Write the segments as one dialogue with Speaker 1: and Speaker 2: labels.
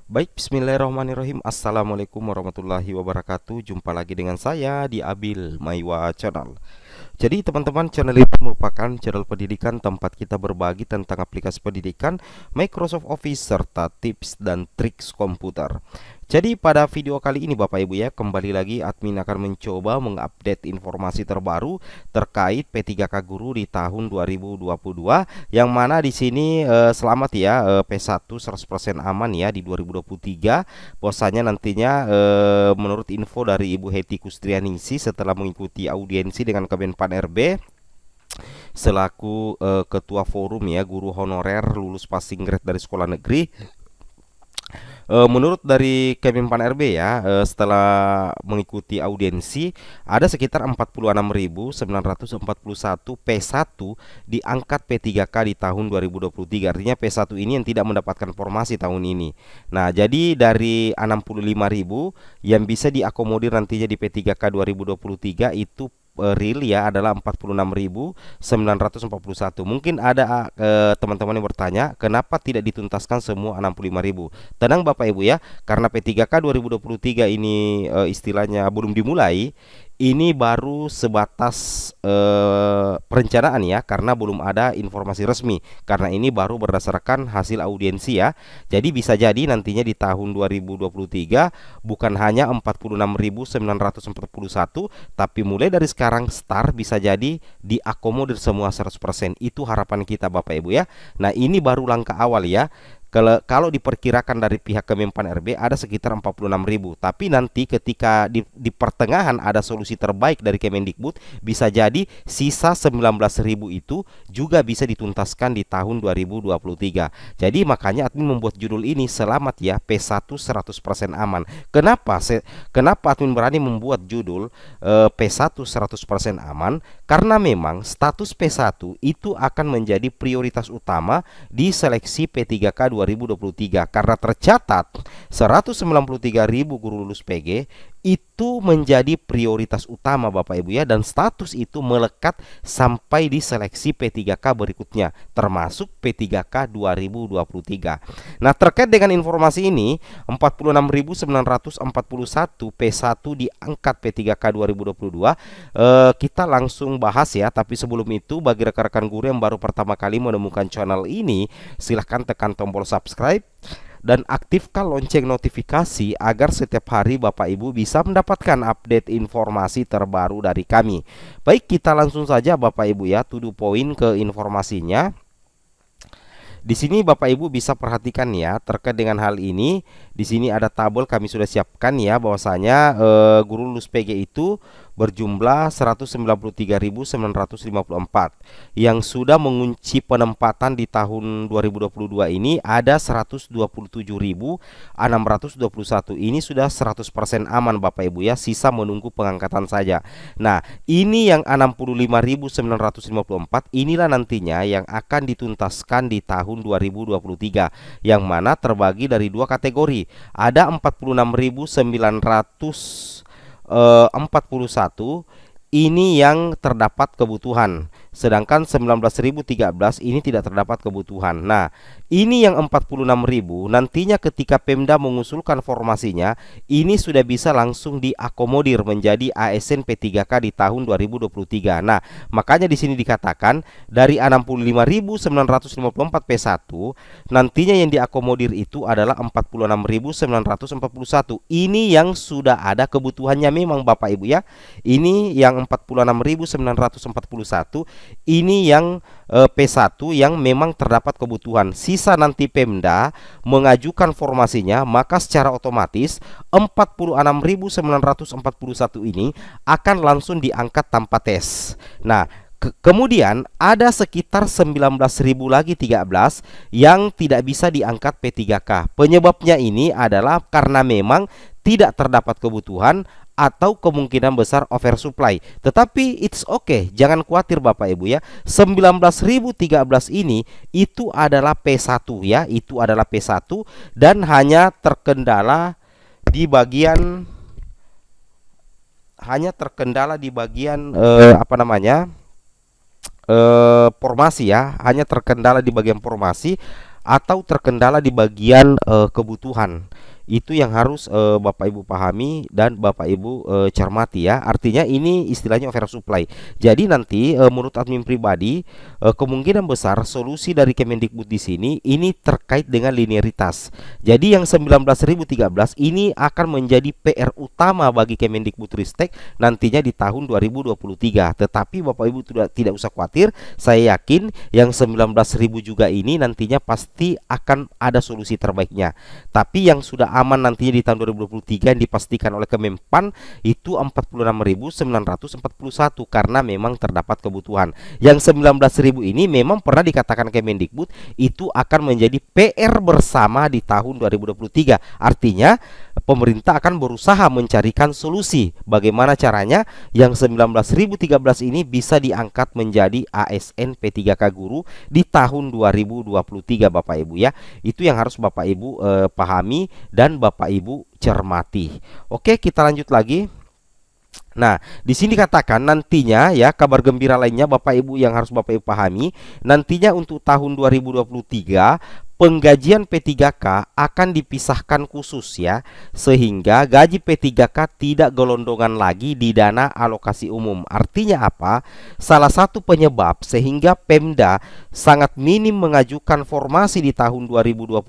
Speaker 1: Baik, bismillahirrahmanirrahim. Assalamualaikum warahmatullahi wabarakatuh. Jumpa lagi dengan saya di Abil Maiwa Channel. Jadi teman-teman, channel ini merupakan channel pendidikan tempat kita berbagi tentang aplikasi pendidikan, Microsoft Office, serta tips dan triks komputer. Jadi pada video kali ini Bapak Ibu ya, kembali lagi admin akan mencoba mengupdate informasi terbaru terkait P3K Guru di tahun 2022, yang mana di sini selamat ya, P1 100% aman ya di 2023. Bahwasanya nantinya menurut info dari Ibu Hetty Kustrianingsih setelah mengikuti audiensi dengan Kemenpan RB selaku ketua forum ya guru honorer lulus passing grade dari sekolah negeri. Menurut dari Kemenpan RB ya, setelah mengikuti audiensi ada sekitar 46.941 P1 diangkat P3K di tahun 2023. Artinya P1 ini yang tidak mendapatkan formasi tahun ini. Nah, jadi dari 65.000 yang bisa diakomodir nantinya di P3K 2023 itu real ya adalah 46.941. Mungkin ada teman-teman yang bertanya, kenapa tidak dituntaskan semua 65.000? Tenang Bapak Ibu ya, karena P3K 2023 ini istilahnya belum dimulai. Ini baru sebatas perencanaan ya, karena belum ada informasi resmi. Karena ini baru berdasarkan hasil audiensi ya. Jadi bisa jadi nantinya di tahun 2023 bukan hanya 46.941, tapi mulai dari sekarang start bisa jadi diakomodir semua 100%. Itu harapan kita Bapak Ibu ya. Nah, ini baru langkah awal ya. Kalau diperkirakan dari pihak Kemenpan RB ada sekitar 46.000. Tapi nanti ketika di pertengahan ada solusi terbaik dari Kemendikbud, bisa jadi sisa 19.000 itu juga bisa dituntaskan di tahun 2023. Jadi makanya admin membuat judul ini, selamat ya P1 100% aman. Kenapa admin berani membuat judul P1 100% aman? Karena memang status P1 itu akan menjadi prioritas utama di seleksi P3K 2023, karena tercatat 193.000 guru lulus PG itu menjadi prioritas utama Bapak Ibu ya, dan status itu melekat sampai di seleksi P3K berikutnya termasuk P3K 2023. Nah, terkait dengan informasi ini 46.941 P1 diangkat P3K 2022, kita langsung bahas ya. Tapi sebelum itu, bagi rekan-rekan guru yang baru pertama kali menemukan channel ini, silahkan tekan tombol subscribe dan aktifkan lonceng notifikasi agar setiap hari Bapak Ibu bisa mendapatkan update informasi terbaru dari kami. Baik, kita langsung saja Bapak Ibu ya, to the point ke informasinya. Di sini Bapak Ibu bisa perhatikan ya, terkait dengan hal ini. Di sini ada tabel kami sudah siapkan ya, bahwasanya guru lulus PG itu berjumlah 193.954. Yang sudah mengunci penempatan di tahun 2022 ini ada 127.621. Ini sudah 100% aman Bapak Ibu ya, sisa menunggu pengangkatan saja. Nah, ini yang 65.954 inilah nantinya yang akan dituntaskan di tahun 2023, yang mana terbagi dari dua kategori. Ada 46.941 ini yang terdapat kebutuhan, sedangkan 19.013 ini tidak terdapat kebutuhan. Nah, ini yang 46.000 nantinya ketika Pemda mengusulkan formasinya, ini sudah bisa langsung diakomodir menjadi ASN P3K di tahun 2023. Nah, makanya di sini dikatakan dari 65.954 P1 nantinya yang diakomodir itu adalah 46.941. Ini yang sudah ada kebutuhannya memang Bapak Ibu ya. Ini yang 46.941, ini yang P1 yang memang terdapat kebutuhan. Sisa nanti Pemda mengajukan formasinya, maka secara otomatis 46.941 ini akan langsung diangkat tanpa tes. Nah, kemudian ada sekitar 19.000 lagi 13 yang tidak bisa diangkat P3K. Penyebabnya ini adalah karena memang tidak terdapat kebutuhan atau kemungkinan besar oversupply. Tetapi it's okay, jangan khawatir Bapak Ibu ya. 19.013 ini itu adalah P1 ya, itu adalah P1 dan hanya terkendala di bagian apa namanya? Formasi ya, hanya terkendala di bagian formasi. atau terkendala di bagian kebutuhan. Itu yang harus Bapak Ibu pahami dan Bapak Ibu cermati ya. Artinya ini istilahnya oversupply. Jadi nanti menurut admin pribadi kemungkinan besar solusi dari Kemendikbud di sini ini terkait dengan linearitas. Jadi yang 19.013 ini akan menjadi PR utama bagi Kemendikbudristek nantinya di tahun 2023. Tetapi Bapak Ibu tidak usah khawatir, saya yakin yang 19.000 juga ini nantinya pasti akan ada solusi terbaiknya. Tapi yang sudah aman nantinya di tahun 2023 yang dipastikan oleh Kemenpan itu 46.941 karena memang terdapat kebutuhan. Yang 19.000 ini memang pernah dikatakan Kemendikbud itu akan menjadi PR bersama di tahun 2023. Artinya pemerintah akan berusaha mencarikan solusi bagaimana caranya yang 19.013 ini bisa diangkat menjadi ASN P3K guru di tahun 2023 Bapak Ibu ya. Itu yang harus Bapak Ibu pahami dan Bapak Ibu cermati. Oke, kita lanjut lagi. Nah, di sini katakan nantinya ya, kabar gembira lainnya Bapak Ibu yang harus Bapak Ibu pahami, nantinya untuk tahun 2023 penggajian P3K akan dipisahkan khusus ya, sehingga gaji P3K tidak gelondongan lagi di dana alokasi umum. Artinya apa? Salah satu penyebab sehingga Pemda sangat minim mengajukan formasi di tahun 2022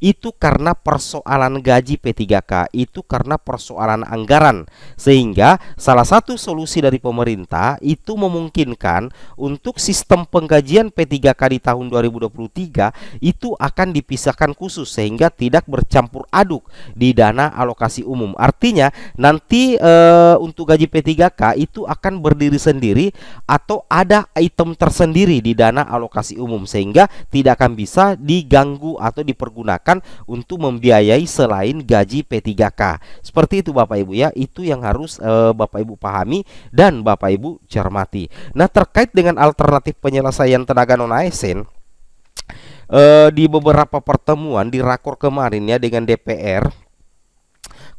Speaker 1: itu karena persoalan gaji P3K, itu karena persoalan anggaran. Sehingga salah satu solusi dari pemerintah itu memungkinkan untuk sistem penggajian P3K di tahun 2023 itu akan dipisahkan khusus sehingga tidak bercampur aduk di dana alokasi umum. Artinya nanti untuk gaji P3K itu akan berdiri sendiri atau ada item tersendiri di dana alokasi umum sehingga tidak akan bisa diganggu atau dipergunakan untuk membiayai selain gaji P3K. Seperti itu Bapak Ibu ya. Itu yang harus Bapak Ibu pahami dan Bapak Ibu cermati. Nah, terkait dengan alternatif penyelesaian tenaga non ASN, di beberapa pertemuan di rakor kemarin ya dengan DPR,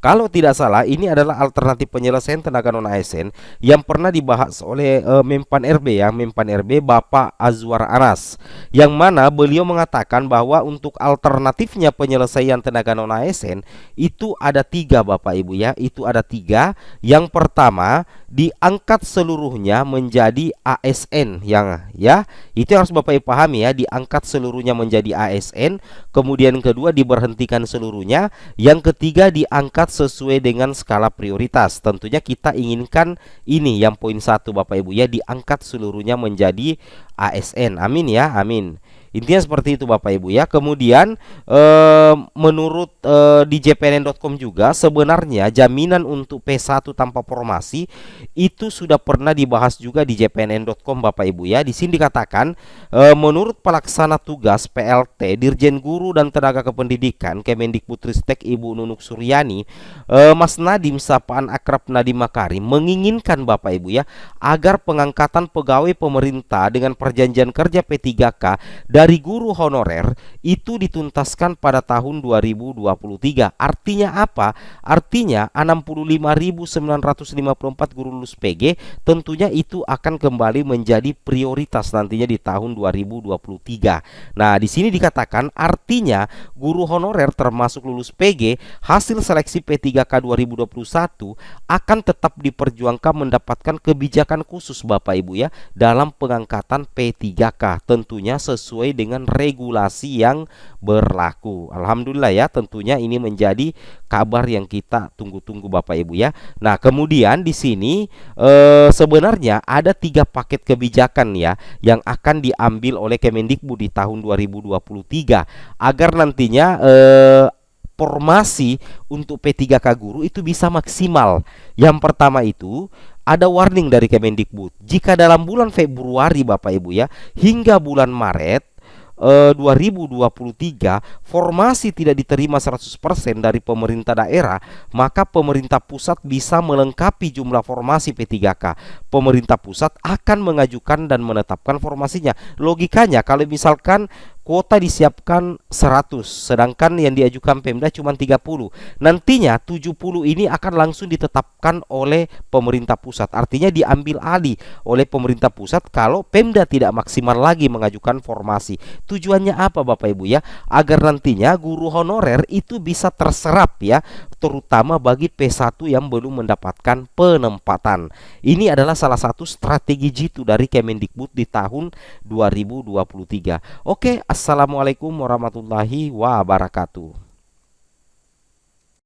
Speaker 1: kalau tidak salah ini adalah alternatif penyelesaian tenaga non ASN yang pernah dibahas oleh Menpan RB ya, Menpan RB Bapak Azwar Anas, yang mana beliau mengatakan bahwa untuk alternatifnya penyelesaian tenaga non ASN itu ada tiga Bapak Ibu ya, itu ada tiga. Yang pertama, diangkat seluruhnya menjadi ASN yang ya, itu harus Bapak Ibu pahami ya, diangkat seluruhnya menjadi ASN. Kemudian kedua, diberhentikan seluruhnya. Yang ketiga, diangkat sesuai dengan skala prioritas. Tentunya kita inginkan ini yang poin satu Bapak Ibu ya, diangkat seluruhnya menjadi ASN. Amin ya, amin. Intinya seperti itu Bapak Ibu ya. Kemudian menurut di jpnn.com juga sebenarnya jaminan untuk P1 tanpa formasi itu sudah pernah dibahas juga di jpnn.com Bapak Ibu ya. Di sini dikatakan menurut pelaksana tugas PLT Dirjen Guru dan Tenaga Kependidikan Kemendikbudristek Ibu Nunuk Suryani, Mas Nadim sapaan akrab Nadiem Makarim menginginkan Bapak Ibu ya agar pengangkatan pegawai pemerintah dengan perjanjian kerja P3K dari guru honorer itu dituntaskan pada tahun 2023. Artinya apa? Artinya 65.954 guru lulus PG tentunya itu akan kembali menjadi prioritas nantinya di tahun 2023. Nah, di sini dikatakan artinya guru honorer termasuk lulus PG hasil seleksi P3K 2021 akan tetap diperjuangkan mendapatkan kebijakan khusus Bapak Ibu ya dalam pengangkatan P3K, tentunya sesuai dengan regulasi yang berlaku. Alhamdulillah ya, tentunya ini menjadi kabar yang kita tunggu-tunggu Bapak Ibu ya. Nah, kemudian di sini sebenarnya ada 3 paket kebijakan ya yang akan diambil oleh Kemendikbud di tahun 2023 agar nantinya formasi untuk P3K guru itu bisa maksimal. Yang pertama itu ada warning dari Kemendikbud. Jika dalam bulan Februari Bapak Ibu ya hingga bulan Maret 2023 formasi tidak diterima 100% dari pemerintah daerah, maka pemerintah pusat bisa melengkapi jumlah formasi P3K. Pemerintah pusat akan mengajukan dan menetapkan formasinya. Logikanya kalau misalkan kuota disiapkan 100, sedangkan yang diajukan Pemda cuma 30. Nantinya 70 ini akan langsung ditetapkan oleh pemerintah pusat. Artinya diambil alih oleh pemerintah pusat kalau Pemda tidak maksimal lagi mengajukan formasi. Tujuannya apa Bapak Ibu ya? Agar nantinya guru honorer itu bisa terserap ya, terutama bagi P1 yang belum mendapatkan penempatan. Ini adalah salah satu strategi jitu dari Kemendikbud di tahun 2023. Oke, assalamualaikum warahmatullahi wabarakatuh.